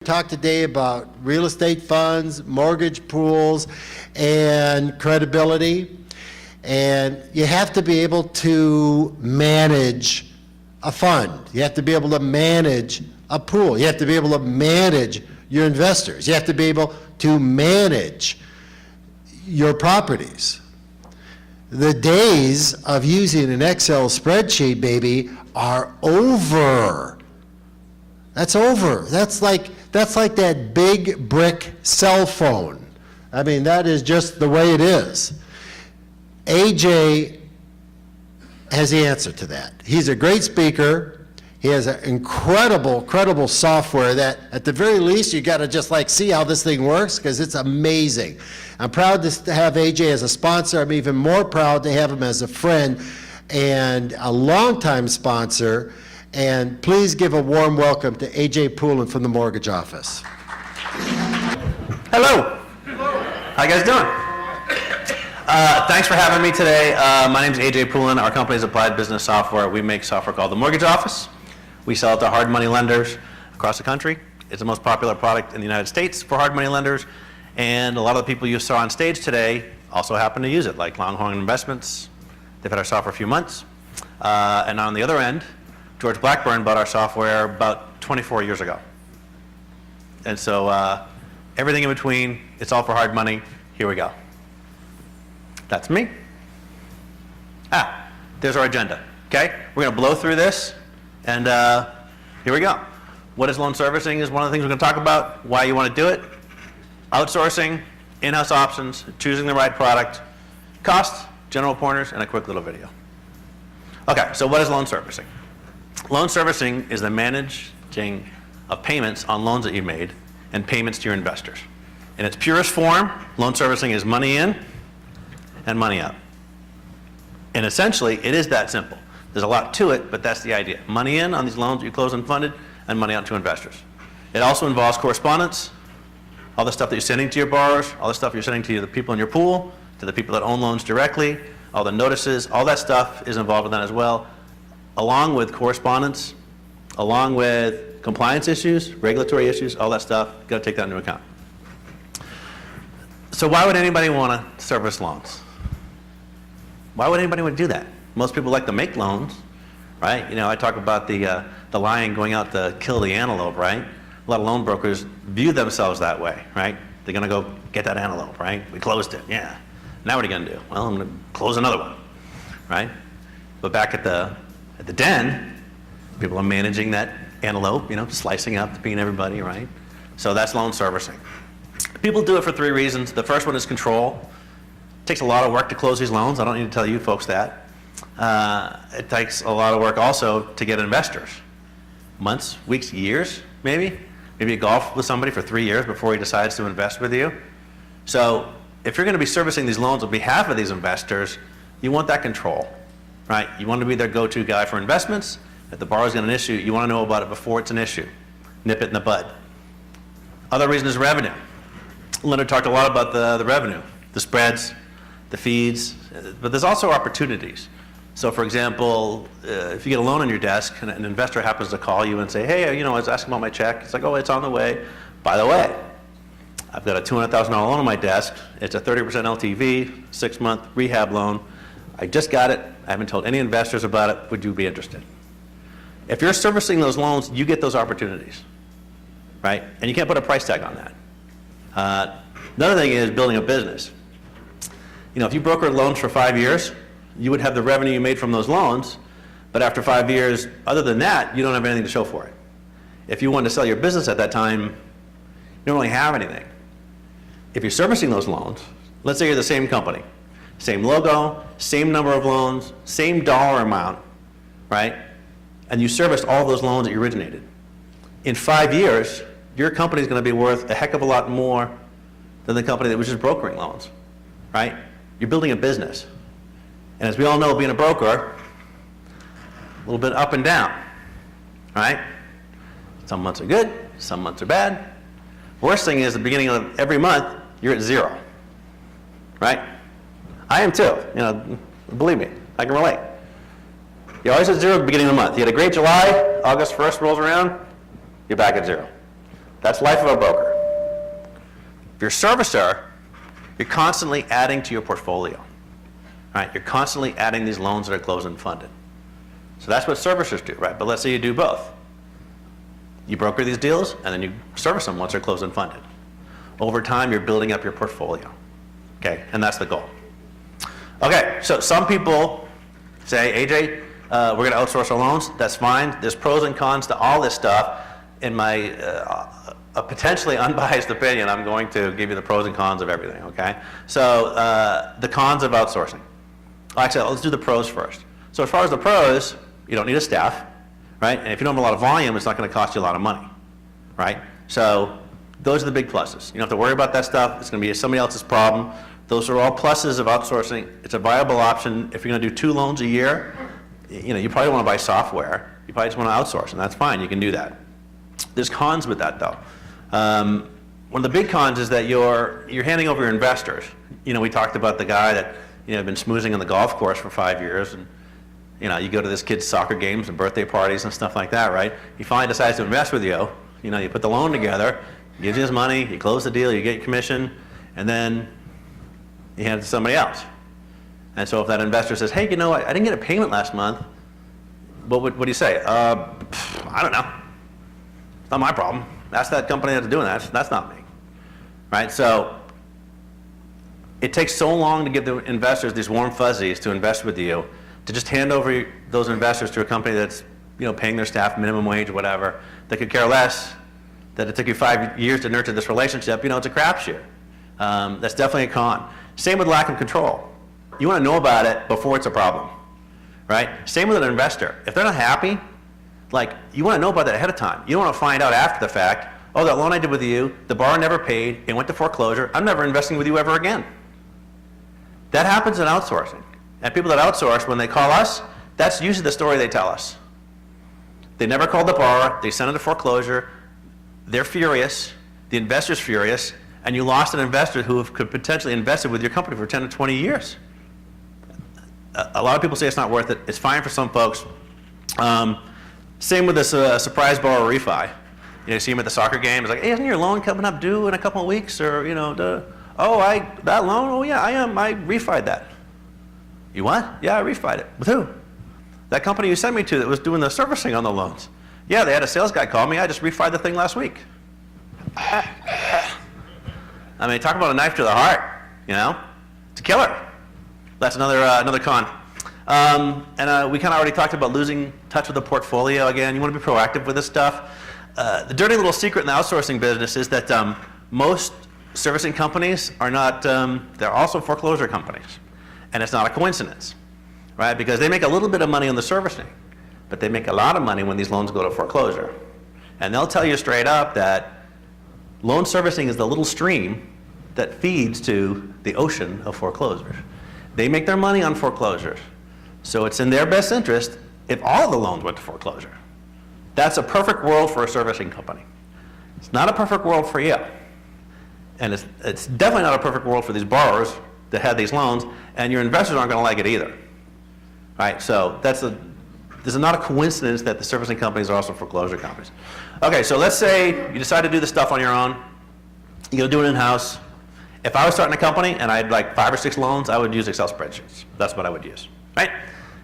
Talk today about real estate funds, mortgage pools, and credibility. And you have to be able to manage a fund. You have to be able to manage a pool. You have to be able to manage your investors. You have to be able to manage your properties. The days of using an Excel spreadsheet, baby, are over. That's over. That's like that big brick cell phone. I mean, that is just the way it is. AJ has the answer to that. He's a great speaker. He has an incredible software that, at the very least, you got to just see how this thing works, because it's amazing. I'm proud to have AJ as a sponsor. I'm even more proud to have him as a friend and a longtime sponsor. And please give a warm welcome to AJ Poulin from the mortgage office. Hello. How you guys doing? Thanks for having me today. My name is AJ Poulin. Our company is Applied Business Software. We make software called the Mortgage Office. We sell it to hard money lenders across the country. It's the most popular product in the United States for hard money lenders. And a lot of the people you saw on stage today also happen to use it, like Longhorn Investments. They've had our software a few months. And on the other end, George Blackburn bought our software about 24 years ago. And so everything in between, it's all for hard money. Here we go. That's me. There's our agenda, okay? We're gonna blow through this, and here we go. What is loan servicing is one of the things we're gonna talk about, why you wanna do it, outsourcing, in-house options, choosing the right product, cost, general pointers, and a quick little video. Okay, so what is loan servicing? Loan servicing is the managing of payments on loans that you made and payments to your investors. In its purest form, loan servicing is money in and money out. And essentially, it is that simple. There's a lot to it, but that's the idea. Money in on these loans that you closed and funded, and money out to investors. It also involves correspondence, all the stuff that you're sending to your borrowers, all the stuff you're sending to the people in your pool, to the people that own loans directly, all the notices, all that stuff is involved in that as well, along with correspondence, along with compliance issues, regulatory issues, all that stuff. You've got to take that into account. So why would anybody want to service loans? Why would anybody want to do that? Most people like to make loans, right? You know, I talk about the lion going out to kill the antelope, right? A lot of loan brokers view themselves that way, right? They're going to go get that antelope, right? We closed it, yeah. Now what are you going to do? Well, I'm going to close another one, right? But back at the den, people are managing that antelope, you know, slicing up, feeding everybody, right? So that's loan servicing. People do it for three reasons. The first one is control. It takes a lot of work to close these loans. I don't need to tell you folks that. It takes a lot of work also to get investors. Months, weeks, years, maybe. Maybe you golf with somebody for 3 years before he decides to invest with you. So if you're going to be servicing these loans on behalf of these investors, you want that control, right? You want to be their go-to guy for investments. If the borrower's got an issue, you want to know about it before it's an issue. Nip it in the bud. Other reason is revenue. Leonard talked a lot about the revenue, the spreads, the fees, but there's also opportunities. So for example, if you get a loan on your desk and an investor happens to call you and say, hey, you know, I was asking about my check. It's like, oh, it's on the way. By the way, I've got a $200,000 loan on my desk. It's a 30% LTV, 6-month rehab loan. I just got it. I haven't told any investors about it. Would you be interested? If you're servicing those loans, you get those opportunities, right? And you can't put a price tag on that. Another thing is building a business. You know, if you brokered loans for 5 years, you would have the revenue you made from those loans, but after 5 years, other than that, you don't have anything to show for it. If you wanted to sell your business at that time, you don't really have anything. If you're servicing those loans, let's say you're the same company, same logo, same number of loans, same dollar amount, right? And you serviced all those loans that you originated. In 5 years, your company is going to be worth a heck of a lot more than the company that was just brokering loans, right? You're building a business. And as we all know, being a broker, a little bit up and down, right? Some months are good, some months are bad. Worst thing is the beginning of every month, you're at zero, right? I am too, you know, believe me, I can relate. You're always at zero at the beginning of the month. You had a great July, August 1st rolls around, you're back at zero. That's life of a broker. If you're a servicer, you're constantly adding to your portfolio. Right? You're constantly adding these loans that are closed and funded. So that's what servicers do, right? But let's say you do both. You broker these deals, and then you service them once they're closed and funded. Over time, you're building up your portfolio, okay? And that's the goal. Okay, so some people say, AJ, we're going to outsource our loans. That's fine. There's pros and cons to all this stuff. In my a potentially unbiased opinion, I'm going to give you the pros and cons of everything, okay? So the cons of outsourcing. Actually, let's do the pros first. So as far as the pros, you don't need a staff, right? And if you don't have a lot of volume, it's not going to cost you a lot of money, right? So those are the big pluses. You don't have to worry about that stuff. It's going to be somebody else's problem. Those are all pluses of outsourcing. It's a viable option. If you're going to do 2 loans a year, you probably want to buy software. You probably just want to outsource, and that's fine. You can do that. There's cons with that, though. One of the big cons is that you're handing over your investors. We talked about the guy that had been smoozing on the golf course for 5 years, and you go to this kid's soccer games and birthday parties and stuff like that, right? He finally decides to invest with you. You put the loan together, he gives you his money, you close the deal, you get your commission, and then you hand it to somebody else. And so if that investor says, hey, I didn't get a payment last month, what do you say? I don't know. It's not my problem. That's that company that's doing that. That's not me, right? So it takes so long to give the investors these warm fuzzies to invest with you, to just hand over those investors to a company that's paying their staff minimum wage or whatever, that could care less, that it took you 5 years to nurture this relationship. It's a crapshoot. That's definitely a con. Same with lack of control. You want to know about it before it's a problem, right? Same with an investor. If they're not happy, you want to know about that ahead of time. You don't want to find out after the fact, oh, that loan I did with you, the borrower never paid, it went to foreclosure, I'm never investing with you ever again. That happens in outsourcing. And people that outsource, when they call us, that's usually the story they tell us. They never called the borrower, they sent it to foreclosure, they're furious, the investor's furious, and you lost an investor who could potentially invested with your company for 10 to 20 years. A lot of people say it's not worth it. It's fine for some folks. Same with this surprise borrower refi. You see him at the soccer game. It's like, hey, isn't your loan coming up due in a couple of weeks? Or, that loan? Oh, yeah, I refied that. You what? Yeah, I refied it. With who? That company you sent me to that was doing the servicing on the loans. Yeah, they had a sales guy call me. I just refied the thing last week. Talk about a knife to the heart, It's a killer. That's another con. And we kind of already talked about losing touch with the portfolio. Again, you want to be proactive with this stuff. The dirty little secret in the outsourcing business is that most servicing companies are not, they're also foreclosure companies. And it's not a coincidence, right? Because they make a little bit of money on the servicing, but they make a lot of money when these loans go to foreclosure. And they'll tell you straight up that loan servicing is the little stream that feeds to the ocean of foreclosures. They make their money on foreclosures. So it's in their best interest if all of the loans went to foreclosure. That's a perfect world for a servicing company. It's not a perfect world for you. And it's definitely not a perfect world for these borrowers that had these loans, and your investors aren't going to like it either. Right? So this is not a coincidence that the servicing companies are also foreclosure companies. Okay, so let's say you decide to do this stuff on your own. You're going to do it in-house. If I was starting a company and I had 5 or 6 loans, I would use Excel spreadsheets. That's what I would use. Right?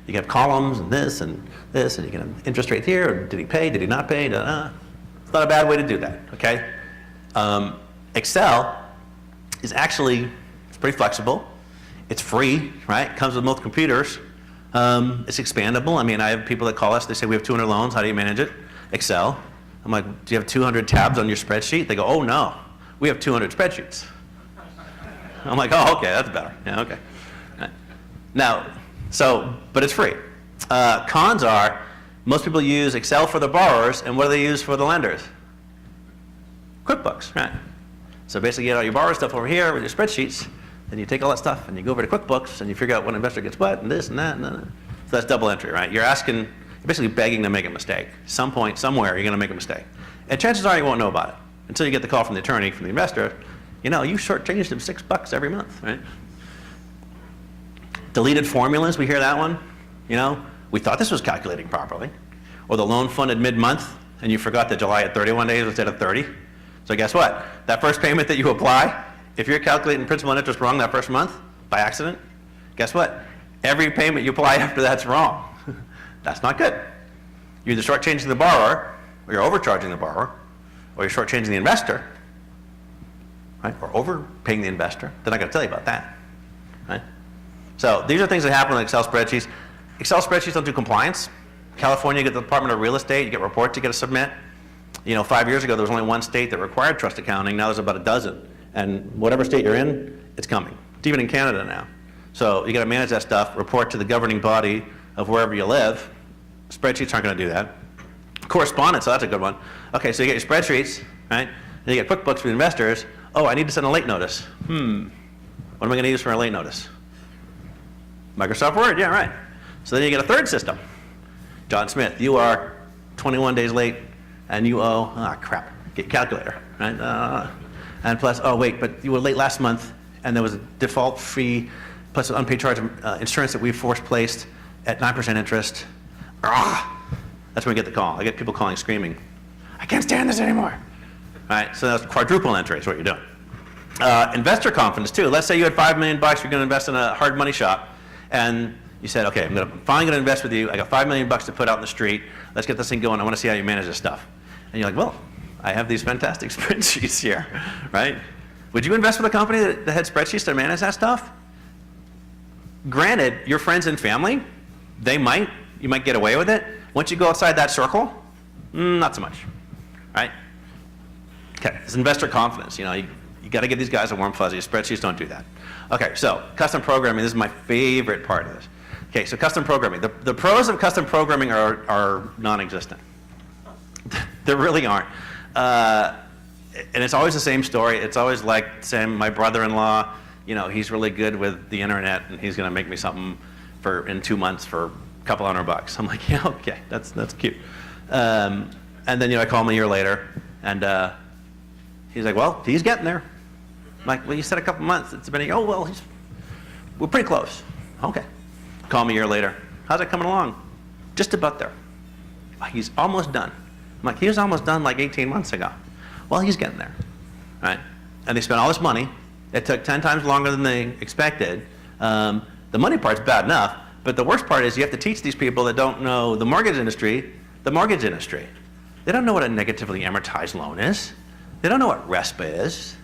You can have columns and this, and you can have interest rate here, or did he pay, did he not pay, da-da. It's not a bad way to do that, okay? Excel is actually, it's pretty flexible. It's free, right? It comes with most computers. It's expandable. I have people that call us, they say, we have 200 loans, how do you manage it? Excel. I'm like, do you have 200 tabs on your spreadsheet? They go, oh no, we have 200 spreadsheets. I'm like, oh, okay, that's better. Yeah, okay. Right. Now, but it's free. Cons are, most people use Excel for the borrowers, and what do they use for the lenders? QuickBooks, right? So basically you get all your borrower stuff over here with your spreadsheets, then you take all that stuff and you go over to QuickBooks and you figure out what investor gets what, and this and that, and that. So that's double entry, right? You're basically begging to make a mistake. Some point, somewhere, you're gonna make a mistake. And chances are you won't know about it until you get the call from the attorney, from the investor. You shortchanged him $6 every month, right? Deleted formulas, we hear that one. We thought this was calculating properly. Or the loan funded mid-month, and you forgot that July had 31 days instead of 30. So guess what? That first payment that you apply, if you're calculating principal and interest wrong that first month by accident, guess what? Every payment you apply after that's wrong. That's not good. You're either shortchanging the borrower, or you're overcharging the borrower, or you're shortchanging the investor, right? Or overpaying the investor. They're not going to tell you about that, right? So these are things that happen in Excel spreadsheets. Excel spreadsheets don't do compliance. California, you get the Department of Real Estate, you get reports you got to submit. 5 years ago, there was only one state that required trust accounting. Now there's about a dozen. And whatever state you're in, it's coming. It's even in Canada now. So you got to manage that stuff, report to the governing body of wherever you live. Spreadsheets aren't going to do that. Correspondence, so that's a good one. Okay, so you get your spreadsheets, right? Then you get QuickBooks for the investors. Oh, I need to send a late notice. What am I going to use for a late notice? Microsoft Word, yeah, right. So then you get a third system. John Smith, you are 21 days late, and you owe, crap, get calculator, right? And plus, oh wait, but you were late last month, and there was a default fee, plus an unpaid charge of insurance that we force placed at 9% interest. That's when we get the call. I get people calling screaming, I can't stand this anymore. Right, so that's quadruple entry is what you're doing. Investor confidence too. Let's say you had $5 million, you're going to invest in a hard money shop, and you said, okay, I'm finally going to invest with you. I got $5 million to put out in the street. Let's get this thing going. I want to see how you manage this stuff. And you're like, well, I have these fantastic spreadsheets here, right? Would you invest with a company that had spreadsheets to manage that stuff? Granted, your friends and family, you might get away with it. Once you go outside that circle, not so much, right? Okay, it's investor confidence. You got to give these guys a warm fuzzy. Spreadsheets don't do that. Okay, so custom programming, this is my favorite part of this. Okay, so custom programming. The pros of custom programming are non-existent. There really aren't. And it's always the same story. It's always like saying my brother-in-law, he's really good with the internet and he's going to make me something in 2 months for a couple $100. I'm like, yeah, okay, that's cute. And then I call him a year later and he's like, well, he's getting there. I'm like, well, you said a couple months. It's been we're pretty close. Okay. Call me a year later. How's it coming along? Just about there. He's almost done. I'm like, he was almost done like 18 months ago. Well, he's getting there, right? And they spent all this money. It took 10 times longer than they expected. The money part's bad enough, but the worst part is you have to teach these people that don't know the mortgage industry. They don't know what a negatively amortized loan is. They don't know what RESPA is.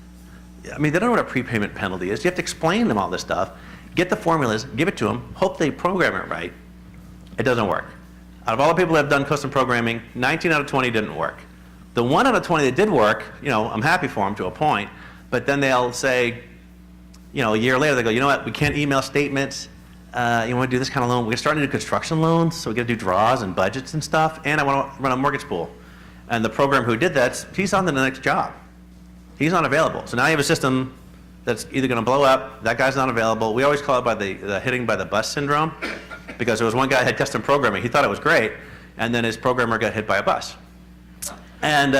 They don't know what a prepayment penalty is. You have to explain them all this stuff, get the formulas, give it to them, hope they program it right. It doesn't work. Out of all the people that have done custom programming, 19 out of 20 didn't work. The 1 out of 20 that did work, I'm happy for them to a point, but then they'll say, a year later, they go, you know what, we can't email statements. You want to do this kind of loan? We're starting to do construction loans, so we got to do draws and budgets and stuff, and I want to run a mortgage pool. And the programmer who did that, he's on to the next job. He's not available. So now you have a system that's either going to blow up, that guy's not available. We always call it by the hitting by the bus syndrome, because there was one guy that had custom programming. He thought it was great, and then his programmer got hit by a bus. And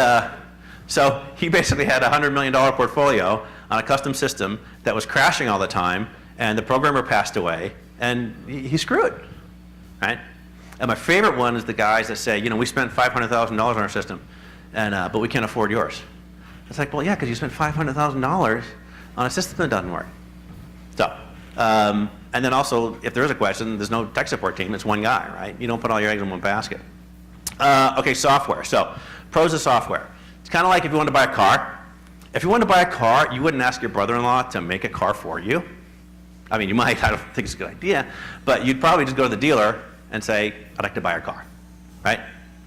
so he basically had a $100 million portfolio on a custom system that was crashing all the time, and the programmer passed away, and he's screwed, right? And my favorite one is the guys that say, we spent $500,000 on our system, but we can't afford yours. It's like, well, yeah, because you spent $500,000 on a system that doesn't work. So, and then also, if there is a question, there's no tech support team. It's one guy, right? You don't put all your eggs in one basket. Okay, software. So, pros of software. It's kind of like if you want to buy a car. If you want to buy a car, you wouldn't ask your brother-in-law to make a car for you. You might. I don't think it's a good idea. But you'd probably just go to the dealer and say, I'd like to buy a car, right?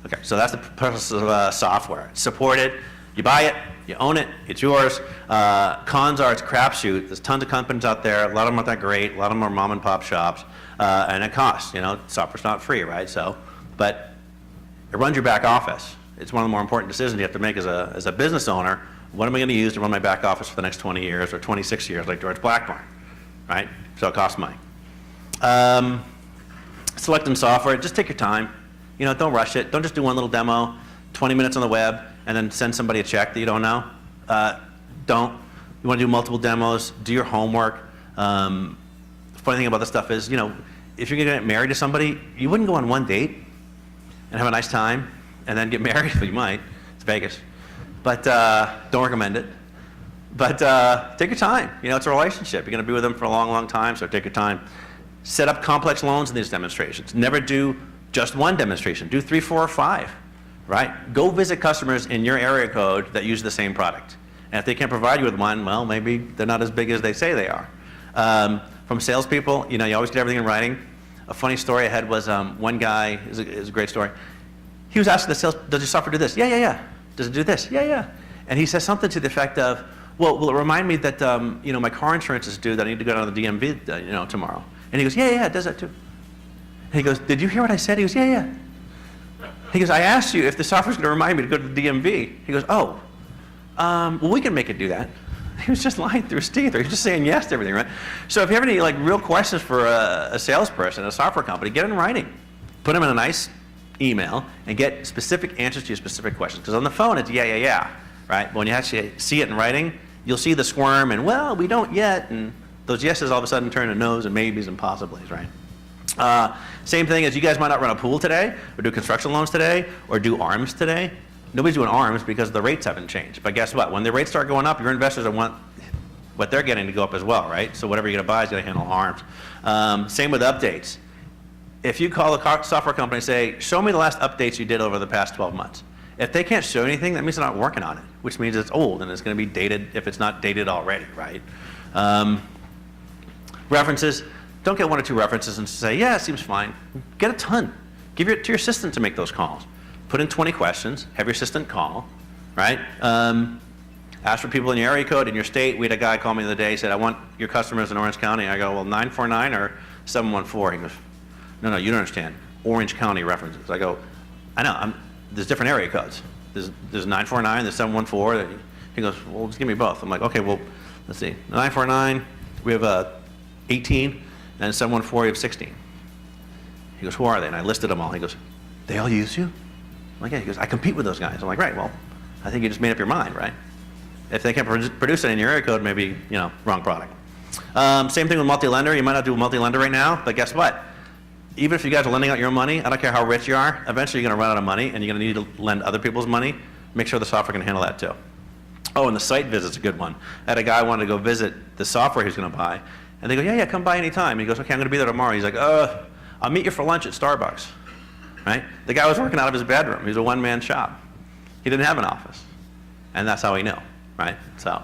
Okay, so that's the purpose of software. It's supported. You buy it. You own it, it's yours. Cons are it's a crapshoot. There's tons of companies out there. A lot of them aren't that great. A lot of them are mom and pop shops. And it costs, software's not free, right? But it runs your back office. It's one of the more important decisions you have to make as a business owner. What am I going to use to run my back office for the next 20 years or 26 years like George Blackburn, right? So it costs money. Selecting software, just take your time. Don't rush it. Don't just do one little demo, 20 minutes on the web, and then send somebody a check that you don't know. Don't. You want to do multiple demos, do your homework. The funny thing about this stuff is, if you're going to get married to somebody, you wouldn't go on one date and have a nice time and then get married. Well, you might. It's Vegas. but don't recommend it. But take your time. You know, it's a relationship. You're going to be with them for a long, long time, so take your time. Set up complex loans in these demonstrations. Never do just one demonstration. Do 3, 4, or 5, right? Go visit customers in your area code that use the same product. And if they can't provide you with one, well, maybe they're not as big as they say they are. From salespeople, you know, you always get everything in writing. A funny story I had was one guy, is a great story. He was asking the sales, does your software do this? Yeah, yeah, yeah. Does it do this? Yeah, yeah. And he says something to the effect of, well, will it remind me that, you know, my car insurance is due, that I need to go down to the DMV, you know, tomorrow? And he goes, yeah, yeah, it does that too. And he goes, did you hear what I said? He goes, yeah, yeah. He goes, I asked you if the software's going to remind me to go to the DMV. He goes, oh, well, we can make it do that. He was just lying through his teeth, or he was just saying yes to everything, right? So if you have any like real questions for a salesperson, a software company, get it in writing. Put them in a nice email and get specific answers to your specific questions. Because on the phone, it's yeah, yeah, yeah, right? But when you actually see it in writing, you'll see the squirm and, well, we don't yet, and those yeses all of a sudden turn to no's and maybes and possiblies, right? Same thing as you guys might not run a pool today, or do construction loans today, or do ARMs today. Nobody's doing ARMs because the rates haven't changed. But guess what? When the rates start going up, your investors want what they're getting to go up as well, right? So whatever you're going to buy is going to handle ARMs. Same with updates. If you call a software company and say, show me the last updates you did over the past 12 months. If they can't show anything, that means they're not working on it, which means it's old and it's going to be dated if it's not dated already, right? References. Don't get 1 or 2 references and say, yeah, it seems fine. Get a ton. Give it to your assistant to make those calls. Put in 20 questions, have your assistant call, right? Ask for people in your area code, in your state. We had a guy call me the other day, he said, I want your customers in Orange County. I go, well, 949 or 714? He goes, no, you don't understand. Orange County references. I go, I know, there's different area codes. There's 949, there's 714. He goes, well, just give me both. I'm like, okay, well, let's see. 949, we have 18, and 714, we have 16. He goes, who are they? And I listed them all. He goes, they all use you? I'm like, yeah. He goes, I compete with those guys. I'm like, right, well, I think you just made up your mind, right? If they can't produce it in your area code, maybe, you know, wrong product. Same thing with multi-lender. You might not do multi-lender right now, but guess what? Even if you guys are lending out your money, I don't care how rich you are, eventually you're going to run out of money and you're going to need to lend other people's money. Make sure the software can handle that too. Oh, and the site visit's a good one. I had a guy wanted to go visit the software he's going to buy, and they go, yeah, come by anytime. He goes, okay, I'm going to be there tomorrow. He's like, I'll meet you for lunch at Starbucks. Right? The guy was working out of his bedroom. He was a one-man shop. He didn't have an office. And that's how he knew, right? So,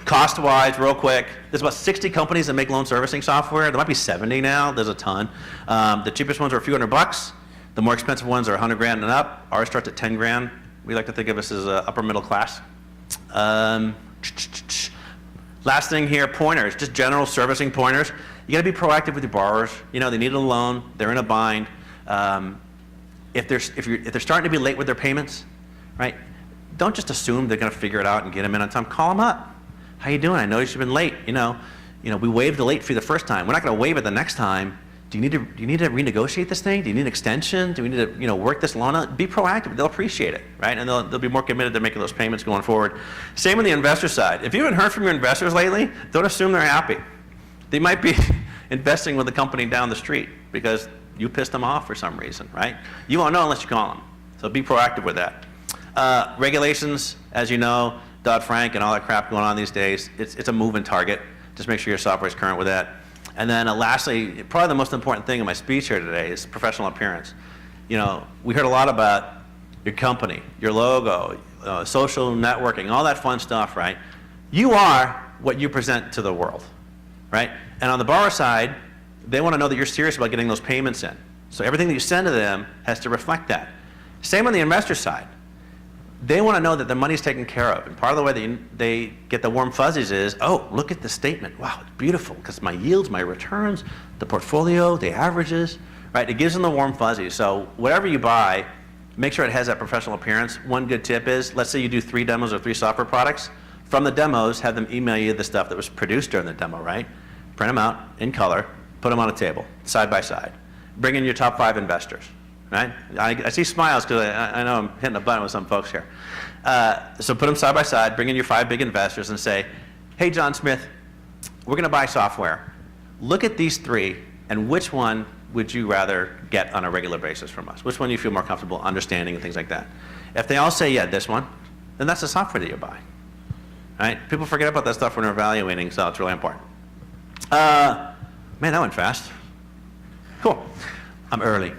cost-wise, real quick, there's about 60 companies that make loan servicing software. There might be 70 now. There's a ton. The cheapest ones are a few $100. The more expensive ones are 100 grand and up. Ours starts at 10 grand. We like to think of us as upper middle class. Last thing here, pointers, just general servicing pointers. You got to be proactive with your borrowers. You know, they need a loan. They're in a bind. If they're starting to be late with their payments, right? Don't just assume they're going to figure it out and get them in on time. Call them up. How you doing? I noticed you've been late. You know, we waived the late fee the first time. We're not going to waive it the next time. Do you need to renegotiate this thing? Do you need an extension? Do we need to work this loan out? Be proactive. They'll appreciate it, right? And they'll be more committed to making those payments going forward. Same on the investor side. If you haven't heard from your investors lately, don't assume they're happy. They might be investing with a company down the street because you pissed them off for some reason, right? You won't know unless you call them. So be proactive with that. Regulations, as you know, Dodd-Frank and all that crap going on these days, it's a moving target. Just make sure your software is current with that. And then lastly, probably the most important thing in my speech here today is professional appearance. We heard a lot about your company, your logo, social networking, all that fun stuff, right? You are what you present to the world, right? And on the borrower side, they want to know that you're serious about getting those payments in. So everything that you send to them has to reflect that. Same on the investor side. They want to know that the money's taken care of. And part of the way that they get the warm fuzzies is, oh, look at the statement. Wow, it's beautiful because my yields, my returns, the portfolio, the averages, right? It gives them the warm fuzzies. So whatever you buy, make sure it has that professional appearance. One good tip is, let's say you do 3 demos or 3 software products. From the demos, have them email you the stuff that was produced during the demo, right? Print them out in color, put them on a table, side by side. Bring in your top 5 investors. Right? I see smiles because I know I'm hitting a button with some folks here. So put them side by side, bring in your 5 big investors and say, hey, John Smith, we're going to buy software. Look at these 3, and which one would you rather get on a regular basis from us? Which one do you feel more comfortable understanding and things like that? If they all say, yeah, this one, then that's the software that you buy. Right? People forget about that stuff when they're evaluating, so it's really important. Man, that went fast. Cool. I'm early.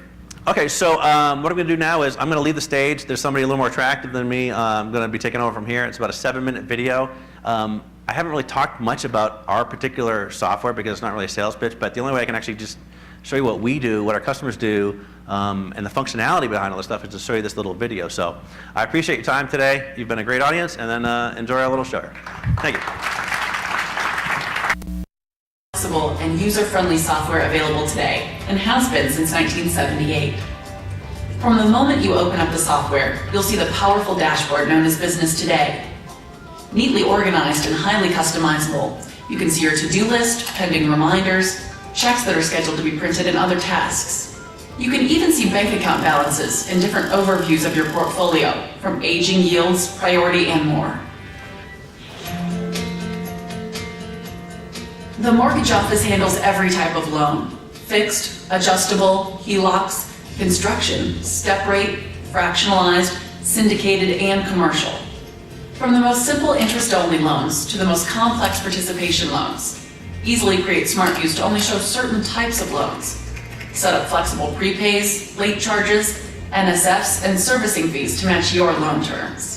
Okay, so what I'm going to do now is I'm going to leave the stage. There's somebody a little more attractive than me. I'm going to be taking over from here. It's about a 7-minute video. I haven't really talked much about our particular software because it's not really a sales pitch, but the only way I can actually just show you what we do, what our customers do, and the functionality behind all this stuff is to show you this little video. So I appreciate your time today. You've been a great audience, and then enjoy our little show here. Thank you. Flexible and user-friendly software available today, and has been since 1978. From the moment you open up the software, you'll see the powerful dashboard known as Business Today. Neatly organized and highly customizable, you can see your to-do list, pending reminders, checks that are scheduled to be printed, and other tasks. You can even see bank account balances and different overviews of your portfolio, from aging, yields, priority, and more. The Mortgage Office handles every type of loan: fixed, adjustable, HELOCs, construction, step rate, fractionalized, syndicated, and commercial. From the most simple interest-only loans to the most complex participation loans. Easily create smart views to only show certain types of loans. Set up flexible prepays, late charges, NSFs, and servicing fees to match your loan terms.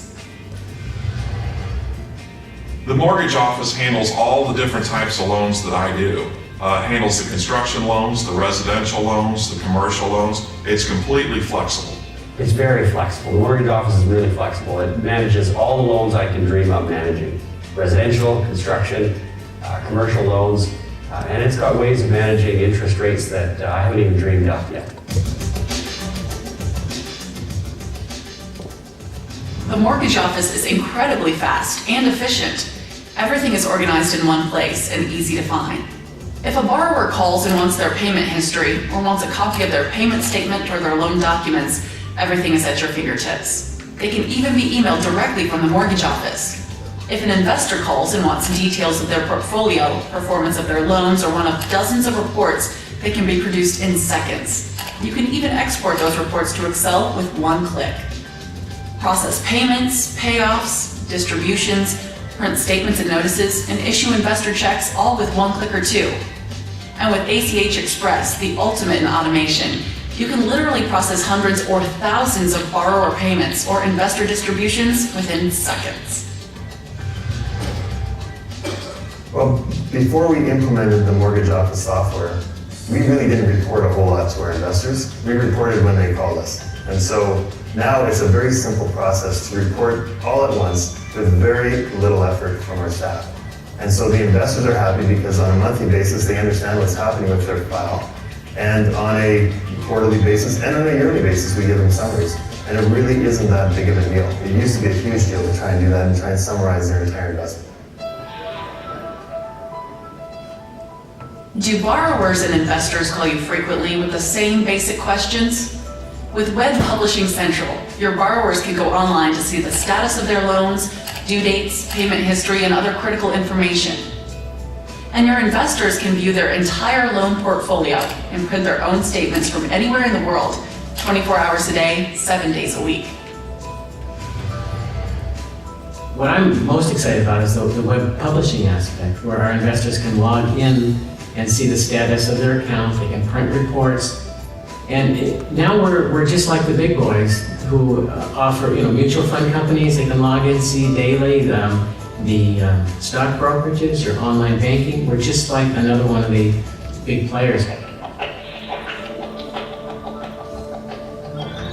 The Mortgage Office handles all the different types of loans that I do. Handles the construction loans, the residential loans, the commercial loans. It's completely flexible. It's very flexible. The Mortgage Office is really flexible. It manages all the loans I can dream of managing. Residential, construction, commercial loans, and it's got ways of managing interest rates that I haven't even dreamed of yet. The Mortgage Office is incredibly fast and efficient. Everything is organized in one place and easy to find. If a borrower calls and wants their payment history or wants a copy of their payment statement or their loan documents, everything is at your fingertips. They can even be emailed directly from the Mortgage Office. If an investor calls and wants details of their portfolio, performance of their loans, or one of dozens of reports, they can be produced in seconds. You can even export those reports to Excel with one click. Process payments, payoffs, distributions, print statements and notices, and issue investor checks all with one click or two. And with ACH Express, the ultimate in automation, you can literally process hundreds or thousands of borrower payments or investor distributions within seconds. Well, before we implemented the Mortgage Office software, we really didn't report a whole lot to our investors. We reported when they called us. And so now it's a very simple process to report all at once with very little effort from our staff. And so the investors are happy because on a monthly basis, they understand what's happening with their file. And on a quarterly basis and on a yearly basis, we give them summaries. And it really isn't that big of a deal. It used to be a huge deal to try and do that and try and summarize their entire investment. Do borrowers and investors call you frequently with the same basic questions? With Web Publishing Central, your borrowers can go online to see the status of their loans, due dates, payment history, and other critical information. And your investors can view their entire loan portfolio and print their own statements from anywhere in the world, 24 hours a day, 7 days a week. What I'm most excited about is the web publishing aspect, where our investors can log in and see the status of their account. They can print reports. And now we're just like the big boys who offer, mutual fund companies. They can log in, see daily the stock brokerages or online banking. We're just like another one of the big players.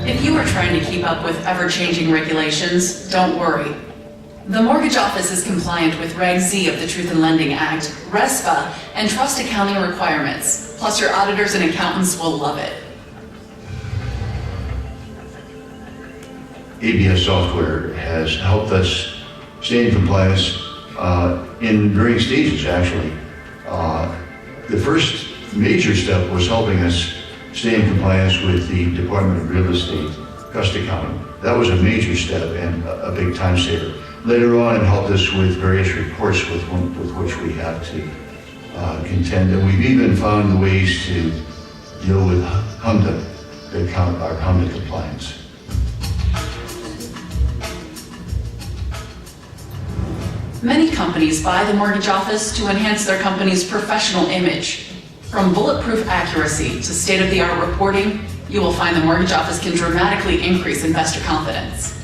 If you are trying to keep up with ever-changing regulations, don't worry. The Mortgage Office is compliant with Reg Z of the Truth in Lending Act, RESPA, and trust accounting requirements. Plus, your auditors and accountants will love it. ABS software has helped us stay in compliance in varying stages, actually. The first major step was helping us stay in compliance with the Department of Real Estate trust accounting. That was a major step and a big time saver. Later on, it helped us with various reports with which we had to contend, and we've even found ways to deal with HMDA, our HMDA compliance. Many companies buy the mortgage office to enhance their company's professional image. From bulletproof accuracy to state-of-the-art reporting, you will find the mortgage office can dramatically increase investor confidence.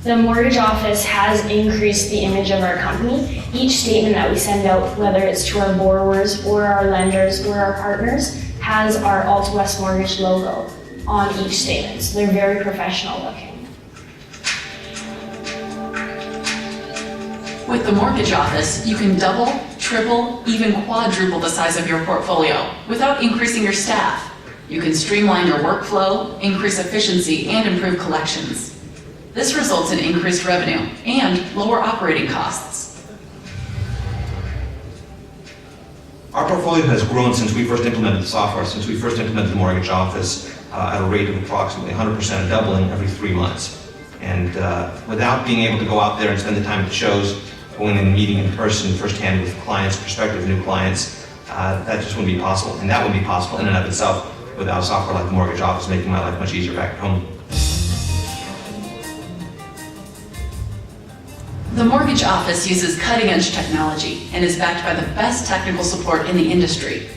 The mortgage office has increased the image of our company. Each statement that we send out, whether it's to our borrowers or our lenders or our partners, has our Alta West Mortgage logo on each statement. So they're very professional looking. With the mortgage office, you can double, triple, even quadruple the size of your portfolio without increasing your staff. You can streamline your workflow, increase efficiency, and improve collections. This results in increased revenue and lower operating costs. Our portfolio has grown since we first implemented the software, since we first implemented the mortgage office at a rate of approximately 100% doubling every 3 months. And without being able to go out there and spend the time at the shows, going and meeting in person firsthand with clients, prospective new clients, that just wouldn't be possible. And that wouldn't be possible in and of itself without software like the mortgage office making my life much easier back at home. The mortgage office uses cutting-edge technology and is backed by the best technical support in the industry.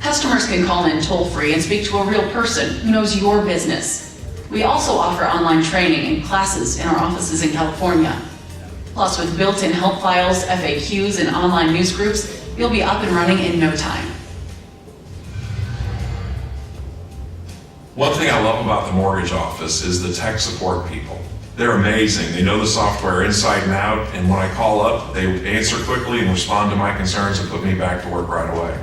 Customers can call in toll-free and speak to a real person who knows your business. We also offer online training and classes in our offices in California. Plus, with built-in help files, FAQs, and online news groups, you'll be up and running in no time. One thing I love about the mortgage office is the tech support people. They're amazing. They know the software inside and out, and when I call up, they answer quickly and respond to my concerns and put me back to work right away.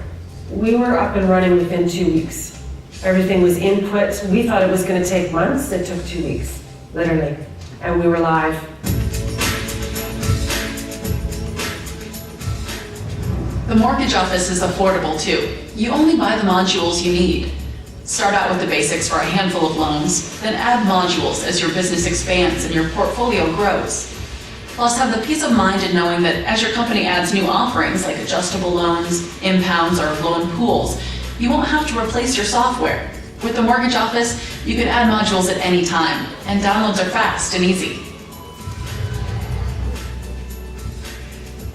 We were up and running within 2 weeks. Everything was input. We thought it was going to take months. It took 2 weeks, literally. And we were live. The mortgage office is affordable too. You only buy the modules you need. Start out with the basics for a handful of loans, then add modules as your business expands and your portfolio grows. Plus, have the peace of mind in knowing that as your company adds new offerings like adjustable loans, impounds, or loan pools, you won't have to replace your software. With the mortgage office, you can add modules at any time, and downloads are fast and easy.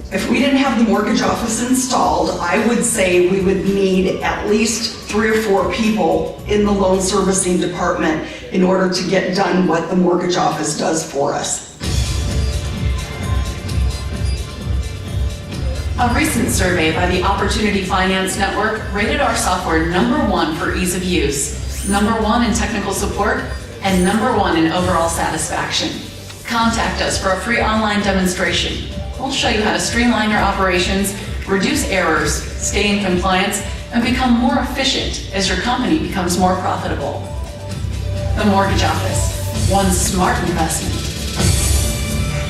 If we didn't have the mortgage office installed, I would say we would need at least 3 or 4 people in the loan servicing department in order to get done what the mortgage office does for us. A recent survey by the Opportunity Finance Network rated our software #1 for ease of use, #1 in technical support, and #1 in overall satisfaction. Contact us for a free online demonstration. We'll show you how to streamline your operations, reduce errors, stay in compliance, and become more efficient as your company becomes more profitable. The Mortgage Office, one smart investment.